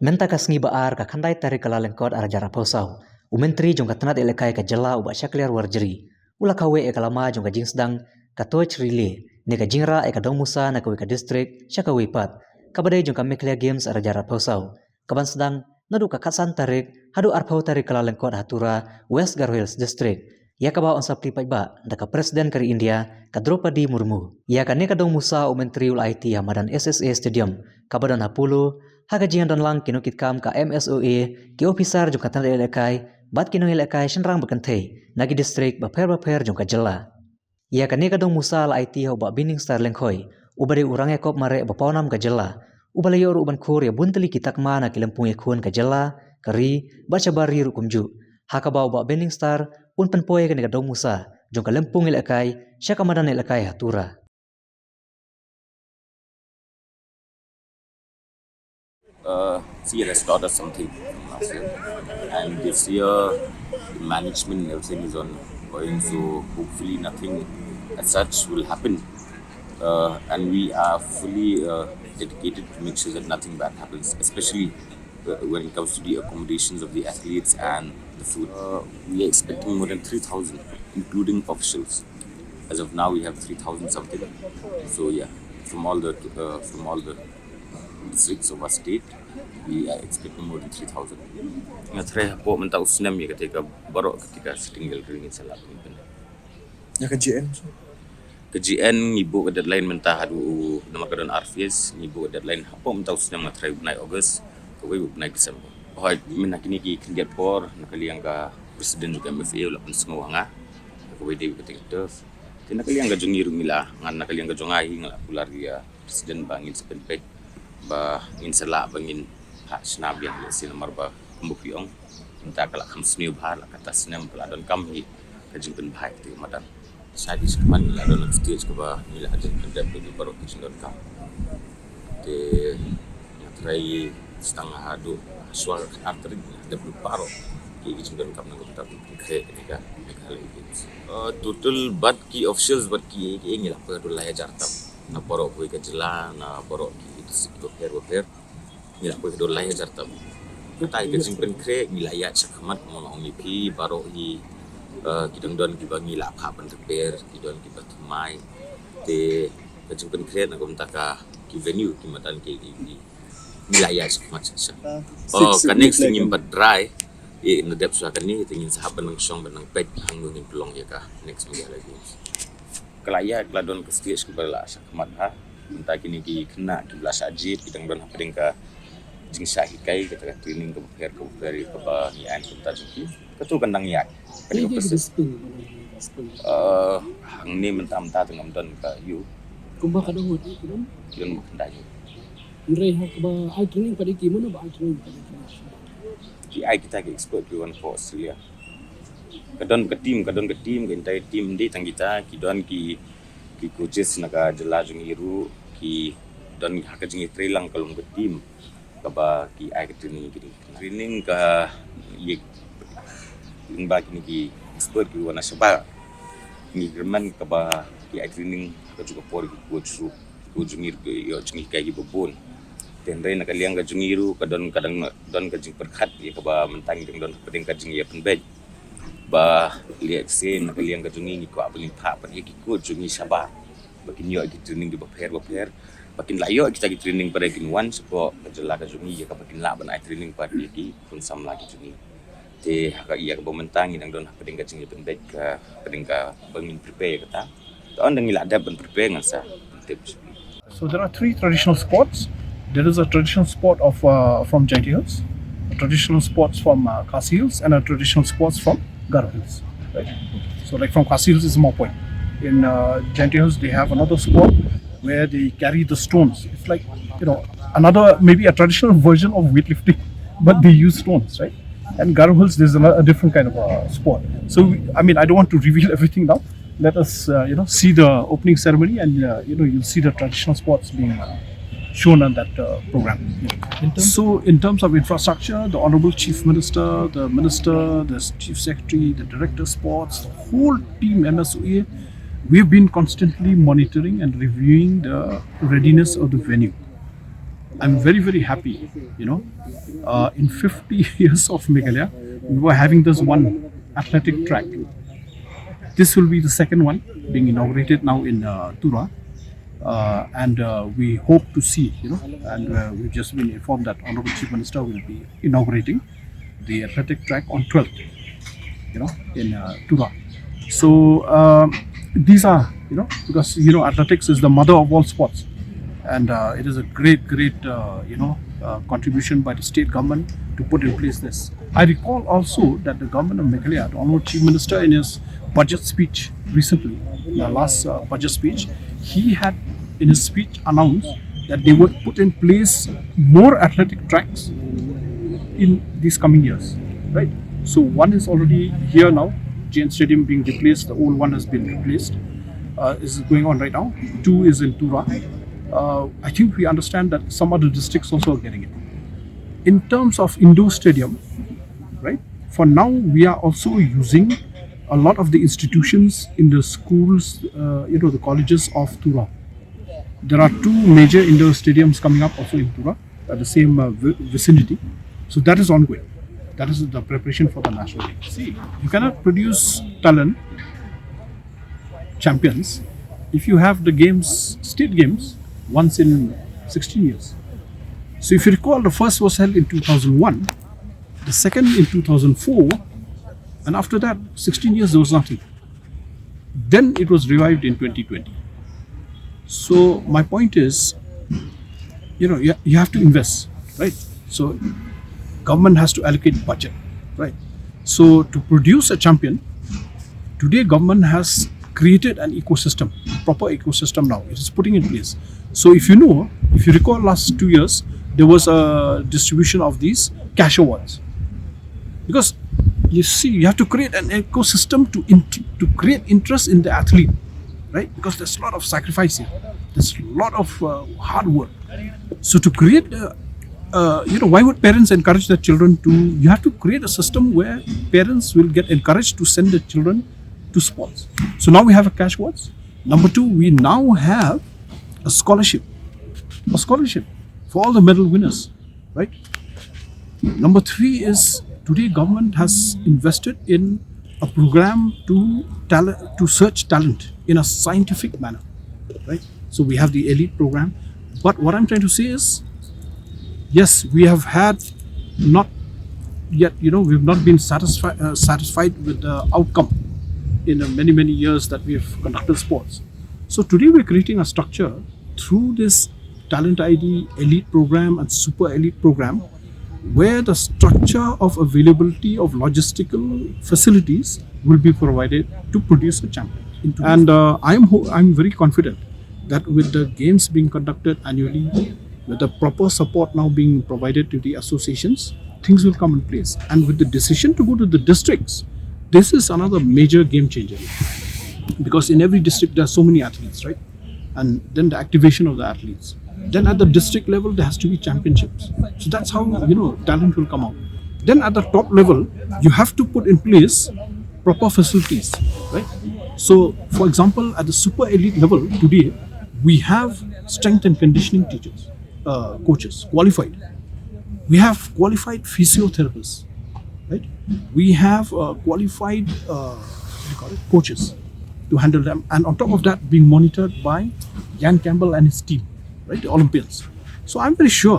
Menta kasngi baar ka khandai tarik kala lengkot ara jara posau. Umentri jong katanat elekai ka jela uba syakliar warjeri. Ula kawe e kalama jong ka jingsdang ka toch rile. Ne ka jingra e ka Dongmusa na kawe ka distrik syakawe pat. Kabadai jong ka Meghalaya games ara jara posau. Kaban sedang nadu ka katsan tarik hadu arpau tarik kala lengkot Tura West Garhwils district. Ya ka ba on sapli paiba da ka presiden kari India ka Draupadi Murmu. Ya ka ne ka Dongmusa umentri ul IT hamadan SSA stadium kabadan hapulu haga jingan dan lang kinukit kam ka MSOE ki officer jong katan elekai bat kinu elekai shenrang bekentei nagi distrik baper jong ka jela. Ya ka ne ka Dongmusa la IT ho ba Binningstar Lyngkhoi ubade urang ekop mare bapawnam ka jela. Ubale yor uban khur ya bunteli kitakma na kilempung ekhun ka jela kari baca bari rukumju. Hakaba ba Binningstar un Pynpoi ka ne ka Dongmusa jong ka lempung elekai syakamadan elekai Tura. This year has taught us something from last year, and this year the management and everything is on going, so hopefully nothing as such will happen, and we are fully dedicated to make sure that nothing bad happens, especially when it comes to the accommodations of the athletes and the food. We are expecting more than 3,000, including officials. As of now, we have 3,000 something. So yeah, from all the districts of our state, we are expecting more than 3,000. Saya po mentau senam ya ketika barok ketika setinggal ringin salah pemimpin. Ya ke GN. Ke GN ibu ke deadline mentah hadu nama kadon Arfies ibu ke deadline apa mentau senam ngatrai benai Ogos ke benai Desember. Oh menakini ki kendiat por nakali yang ka presiden juga MFA ulah pensengau hanga ke WD ketika turf. Nakali yang ka jongiru mila ngan nakali yang ka jongai ngala pular dia presiden bangin sepenpek bah ngin selak bangin hak snab yang lesi nomor bah kumbukiong minta kalak kam sniu bahar la kata senam peladon kam hi kajing pen bahai ti madan sadi sekuman peladon stage ke bah nila ajin pendap di baru kisindon kam te ngatrai setengah hadu sual arteri ada paro ki kisindon kam nang kota ke nika Meghalaya total bat ki officials bat ki ngila per dolai jartam na borok hui ke jela na borok ki itu per ngila hui ke dolai jartam katai ke jingpen kre wilayah cakamat monong ipi barok hi kidang don ki bangi la pha ban per kidon ki batumai te ke jingpen kre na gom taka ki venue ki madan ki wilayah cakamat sa kan next ngim bat dry nadep sa kani tingin sahaban ng song banang pet hanggung pelong ya ka next Meghalaya games kelaya gladon ke stage ke bala cakamat ha entah kini ki kena ki belas ajib kidang don hapring ka jing sahikai kita training ke dari ke bah nian kita jiki ketu kandang yak kali proses hang ni mentam-ta tengam don ka yu kumba ka dong hoti kidon yon kandang ndre ha ka ba ai training pada ki mana ba ai training ki ai kita ke expert ki one for Australia kadon ke team ke entire team di tang kita ki don ki coaches naga jela jung iru ki don hak jing trailang kalung ke team kaba ki ai training ka ye limba kini ki expert ki wana seba ni german kaba ki ai training ka juga por ki coach ru ko jungir ke yo jing kai ki bobon ten re nak liang ka jungiru kadon kadang don ka jing perkhat ye kaba mentang ding don peding ka jing ye penbej ba liak sen nak liang ka jungi ni ko abulin pha pa ye ki ko jungi saba bakin yo ki training di baper bakin layo kita ki training pada kin one sepo kejela ka jungi ya ka bakin la ban ai training pada ki pun sam lagi jungi te ka iya ka bomentang indang don peding ka jungi pendek ka peding ka bangin prepare kata on dang ila ada ban prepare ngansa tips. So there are three traditional sports. There is a traditional sport of from Giant Hills, a traditional sports from Khasi Hills, and a traditional sports from Garo Hills. Right? So like from Khasi Hills is Mawphor. In Giant Hills they have another sport where they carry the stones. It's like, another maybe a traditional version of weightlifting, but they use stones, right? And Garo Hills there's a different kind of sport. So I don't want to reveal everything now. Let us see the opening ceremony, and you'll see the traditional sports being shown on that program. So in terms of infrastructure, the Honorable Chief Minister, the Minister, the Chief Secretary, the Director of Sports, the whole team MSOA, we've been constantly monitoring and reviewing the readiness of the venue. I'm very, very happy, in 50 years of Meghalaya, we were having this one athletic track. This will be the second one being inaugurated now in Tura. And we hope to see, and we've just been informed that Honorable Chief Minister will be inaugurating the athletic track on 12th, in Tura. So these are, because, athletics is the mother of all sports. And it is a great, contribution by the state government to put in place this. I recall also that the government of Meghalaya, the Honorable Chief Minister, in his budget speech recently, the last budget speech, he had in his speech announced that they would put in place more athletic tracks in these coming years, right? So one is already here now, Jain Stadium being replaced, the old one has been replaced. This is going on right now. 2 is in Tura. I think we understand that some other districts also are getting it. In terms of indoor stadium, right? For now, we are also using a lot of the institutions in the schools, the colleges of Tura. There are 2 major indoor stadiums coming up also in Tura at the same vicinity. So that is ongoing. That is the preparation for the national league. See, you cannot produce talent, champions, if you have the games, state games, once in 16 years. So if you recall, the first was held in 2001, the second in 2004, and after that, 16 years there was nothing. Then it was revived in 2020. So my point is, you have to invest, right? So government has to allocate budget, right? So to produce a champion, today government has created an ecosystem, proper ecosystem now. It is putting in place. So if you recall last 2 years, there was a distribution of these cash awards. Because you see, you have to create an ecosystem to create interest in the athlete, right? Because there's a lot of sacrifice here. There's a lot of hard work. So to create, why would parents encourage their children to? You have to create a system where parents will get encouraged to send their children to sports. So now we have a cash awards. Number 2, we now have a scholarship for all the medal winners, right? Number 3 is today government has invested in a program to search talent in a scientific manner, right? So we have the elite program. But what I'm trying to say is, yes, we have had not yet, we've not been satisfied with the outcome in the many years that we have conducted sports. So today we're creating a structure through this Talent ID elite program and super elite program, where the structure of availability of logistical facilities will be provided to produce a champion. And I'm very confident that with the games being conducted annually, with the proper support now being provided to the associations, things will come in place. And with the decision to go to the districts, this is another major game changer. Because in every district there are so many athletes, right? And then the activation of the athletes. Then at the district level there has to be championships. So that's how talent will come out. Then at the top level you have to put in place proper facilities, right? So for example, at the super elite level today we have strength and conditioning teachers, coaches, qualified. We have qualified physiotherapists, right? We have qualified coaches to handle them, and on top of that being monitored by Jan Campbell and his team, right, the Olympians. So I'm very sure